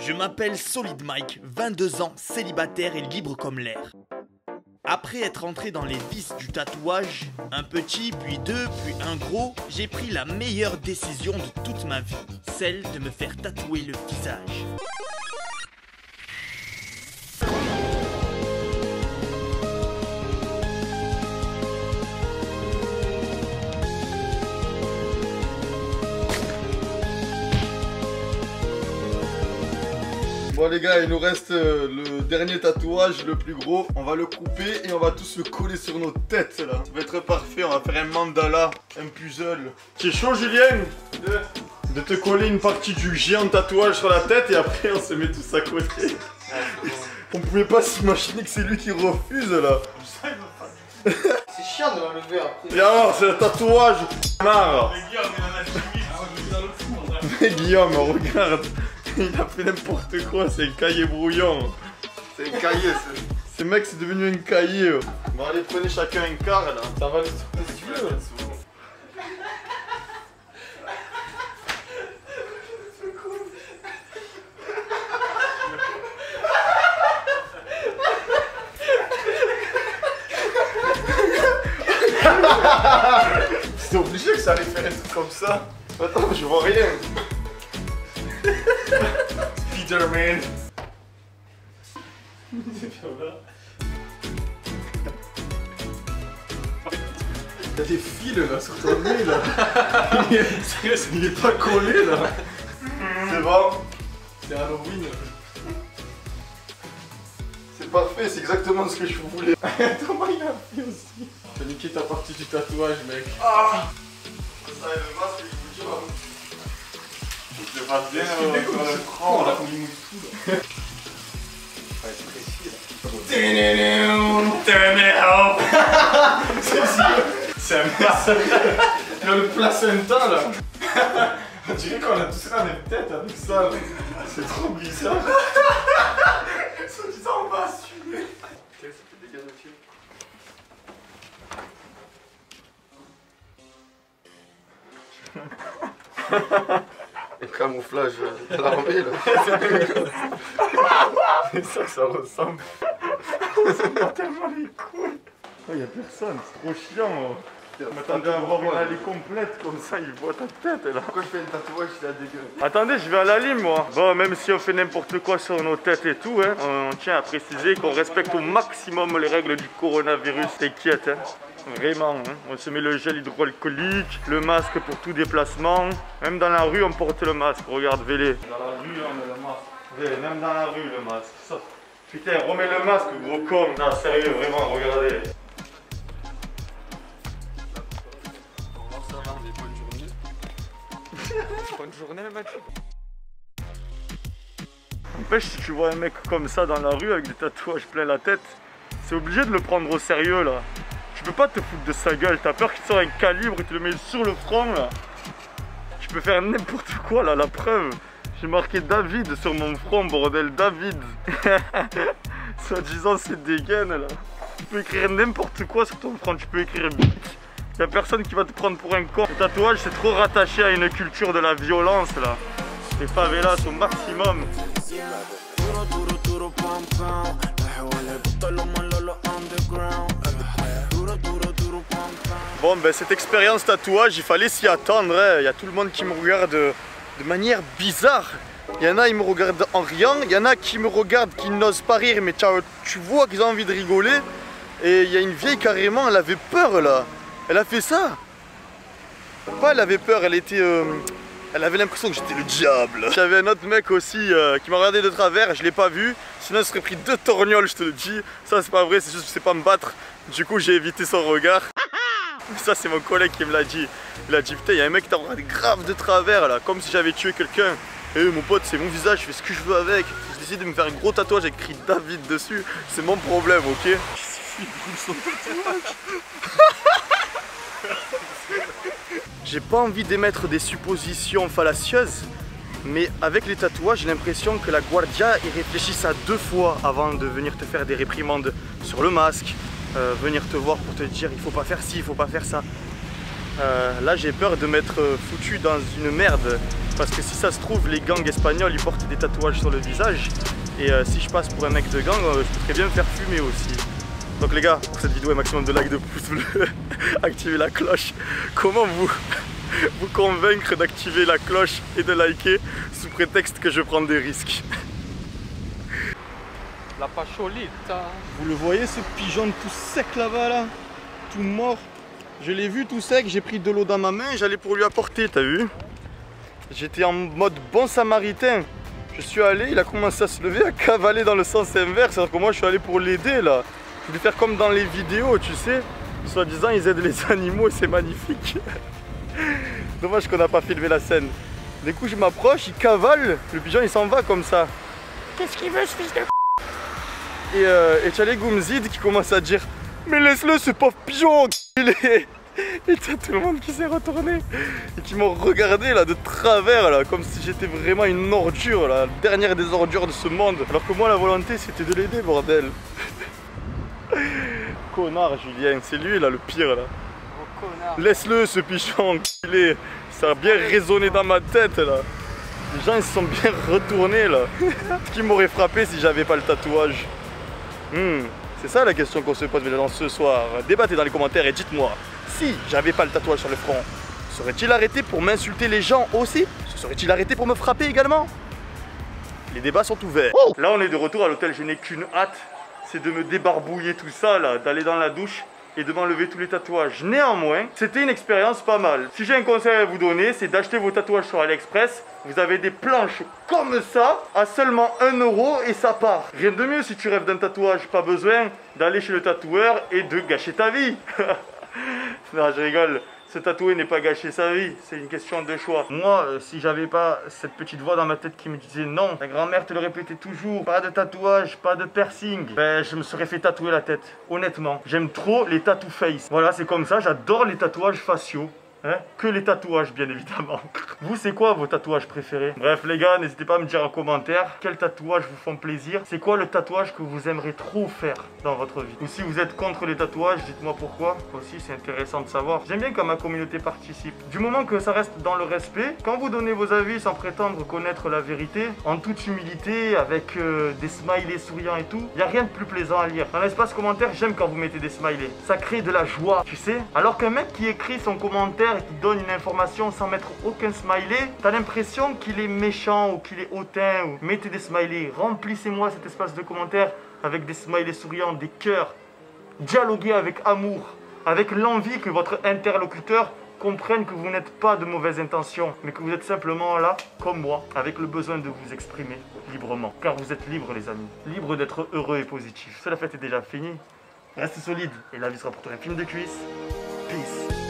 Je m'appelle Solid Mike, 22 ans, célibataire et libre comme l'air. Après être entré dans les vices du tatouage, un petit, puis deux, puis un gros, j'ai pris la meilleure décision de toute ma vie, celle de me faire tatouer le visage. Bon les gars, il nous reste le dernier tatouage, le plus gros. On va le couper et on va tous le coller sur nos têtes là. Ça va être parfait, on va faire un mandala, un puzzle. C'est chaud Julien de te coller une partie du géant tatouage sur la tête et après on se met tous à côté. On pouvait pas s'imaginer que c'est lui qui refuse là. C'est chiant de l'enlever après. Et alors c'est un tatouage, marre. Mais Guillaume, regarde. Il a fait n'importe quoi, c'est un cahier brouillon. C'est un cahier, ce mec c'est devenu un cahier. Bon allez, prenez chacun un quart là. Ça va le tourner si tu veux. C'est obligé que ça allait faire un truc comme ça. Attends, je vois rien. Spider-Man. C'est bien là. Y'a des fils là sur ton nez là. Il est pas collé là. C'est bon. C'est Halloween. C'est parfait, c'est exactement ce que je voulais. Thomas il a fait aussi. T'as niqué ta partie du tatouage mec. Ah ça le masque il bouge. Je le passe bien sur l'écran là. Il mouille tout là. Ouais, c'est précis là. C'est un mess. Il a le placenta là. On dirait qu'on a tous la même tête avec ça. C'est trop bizarre. Se disant on va assumer. Qu'est-ce que c'est dégueulasse dessus. Le camouflage de l'armée là. C'est ça que ça ressemble. Ça me bat tellement les couilles. Oh, y'a personne, c'est trop chiant. Je m'attendais à avoir une allée complète comme ça, il voit ta tête là. Pourquoi je fais un tatouage si la dégueu? Attendez, je vais à la lime moi. Bon, même si on fait n'importe quoi sur nos têtes et tout, hein, on tient à préciser qu'on respecte au maximum les règles du coronavirus. T'inquiète, hein. Vraiment, hein. On se met le gel hydroalcoolique, le masque pour tout déplacement. Même dans la rue, on porte le masque. Regarde, Vélé. Dans la rue, on met le masque. Vélé, même dans la rue, le masque. Ça. Putain, remets le masque, gros con. Non, sérieux, vraiment, regardez. Bonne journée Mathieu. N'empêche, si tu vois un mec comme ça dans la rue avec des tatouages plein la tête, c'est obligé de le prendre au sérieux là. Tu peux pas te foutre de sa gueule, t'as peur qu'il sorte un calibre et te le met sur le front là. Tu peux faire n'importe quoi là, la preuve. J'ai marqué David sur mon front, bordel, David. Soit disant c'est des gaines là. Tu peux écrire n'importe quoi sur ton front, tu peux écrire bite. Y'a personne qui va te prendre pour un con. Le tatouage c'est trop rattaché à une culture de la violence là. Les favelas au maximum. Bon ben cette expérience tatouage, il fallait s'y attendre, hein. Il y a tout le monde qui me regarde de manière bizarre. Il y en a qui me regardent en riant, il y en a qui me regardent qui n'osent pas rire mais tu vois qu'ils ont envie de rigoler. Et il y a une vieille carrément, elle avait peur là. Elle a fait ça. Pas elle avait peur, elle était... Elle avait l'impression que j'étais le diable. J'avais un autre mec aussi qui m'a regardé de travers, je l'ai pas vu. Sinon il serait pris 2 torgnoles, je te le dis. Ça c'est pas vrai, c'est juste que je sais pas me battre. Du coup j'ai évité son regard. Ça c'est mon collègue qui me l'a dit. Il a dit putain, il y a un mec qui t'a regardé grave de travers là, comme si j'avais tué quelqu'un. Et mon pote c'est mon visage, je fais ce que je veux avec. J'ai décidé de me faire un gros tatouage avec écrit David dessus. C'est mon problème, ok? J'ai pas envie d'émettre des suppositions fallacieuses, mais avec les tatouages, j'ai l'impression que la Guardia, ils réfléchissent à 2 fois avant de venir te faire des réprimandes sur le masque, venir te voir pour te dire il faut pas faire ci, il faut pas faire ça. Là j'ai peur de m'être foutu dans une merde. Parce que si ça se trouve, les gangs espagnols ils portent des tatouages sur le visage. Et si je passe pour un mec de gang, je pourrais bien me faire fumer aussi. Donc les gars, pour cette vidéo, un maximum de likes, de pouces bleus, activez la cloche. Comment vous convaincre d'activer la cloche et de liker sous prétexte que je prends des risques? La pacholita. Vous le voyez ce pigeon tout sec là-bas là? Tout mort. Je l'ai vu tout sec, j'ai pris de l'eau dans ma main, j'allais pour lui apporter, t'as vu? J'étais en mode bon samaritain. Je suis allé, il a commencé à se lever, à cavaler dans le sens inverse, alors que moi je suis allé pour l'aider là. Je voulais faire comme dans les vidéos, tu sais. Soi-disant ils aident les animaux, c'est magnifique. Dommage qu'on n'a pas filmé la scène. Du coup je m'approche, il cavale, le pigeon il s'en va comme ça. Qu'est-ce qu'il veut ce fils de Et tu as les Goumzid qui commencent à dire mais laisse-le ce pauvre pigeon, il est... Et t'as tout le monde qui s'est retourné et qui m'ont regardé là de travers là, comme si j'étais vraiment une ordure, la dernière des ordures de ce monde. Alors que moi la volonté c'était de l'aider, bordel. Connard Julien, c'est lui là le pire là. Oh, connard. Laisse-le ce pigeon, ça a bien résonné dans ma tête là. Les gens ils se sont bien retournés là. Ce qui m'aurait frappé si j'avais pas le tatouage. C'est ça la question qu'on se pose maintenant ce soir. Débattez dans les commentaires et dites-moi, si j'avais pas le tatouage sur le front, serait-il arrêté pour m'insulter les gens aussi? Serait-il arrêté pour me frapper également? Les débats sont ouverts. Là on est de retour à l'hôtel, je n'ai qu'une hâte, c'est de me débarbouiller tout ça là, d'aller dans la douche et de m'enlever tous les tatouages. Néanmoins, c'était une expérience pas mal. Si j'ai un conseil à vous donner, c'est d'acheter vos tatouages sur AliExpress. Vous avez des planches comme ça à seulement 1 € et ça part. Rien de mieux si tu rêves d'un tatouage, pas besoin d'aller chez le tatoueur et de gâcher ta vie. Non, je rigole. Se tatouer n'est pas gâcher sa vie, c'est une question de choix. Moi, si j'avais pas cette petite voix dans ma tête qui me disait non, ta grand-mère te le répétait toujours, pas de tatouage, pas de piercing, ben je me serais fait tatouer la tête, honnêtement. J'aime trop les tattoo face. Voilà, c'est comme ça, j'adore les tatouages faciaux. Hein? Que les tatouages bien évidemment. Vous c'est quoi vos tatouages préférés? Bref les gars, n'hésitez pas à me dire en commentaire quels tatouages vous font plaisir. C'est quoi le tatouage que vous aimeriez trop faire dans votre vie? Ou si vous êtes contre les tatouages, dites-moi pourquoi. Aussi c'est intéressant de savoir. J'aime bien quand ma communauté participe. Du moment que ça reste dans le respect, quand vous donnez vos avis sans prétendre connaître la vérité, en toute humilité, avec des smileys souriants et tout, il n'y a rien de plus plaisant à lire. Dans l'espace commentaire, j'aime quand vous mettez des smileys. Ça crée de la joie, tu sais. Alors qu'un mec qui écrit son commentaire et qui donne une information sans mettre aucun smiley, t'as l'impression qu'il est méchant ou qu'il est hautain. Ou... Mettez des smileys, remplissez-moi cet espace de commentaires avec des smileys souriants, des cœurs. Dialoguez avec amour, avec l'envie que votre interlocuteur comprenne que vous n'êtes pas de mauvaises intentions, mais que vous êtes simplement là, comme moi, avec le besoin de vous exprimer librement. Car vous êtes libres les amis, libres d'être heureux et positifs. La fête est déjà finie, reste solide et la vie sera pour toi un film de cuisse. Peace.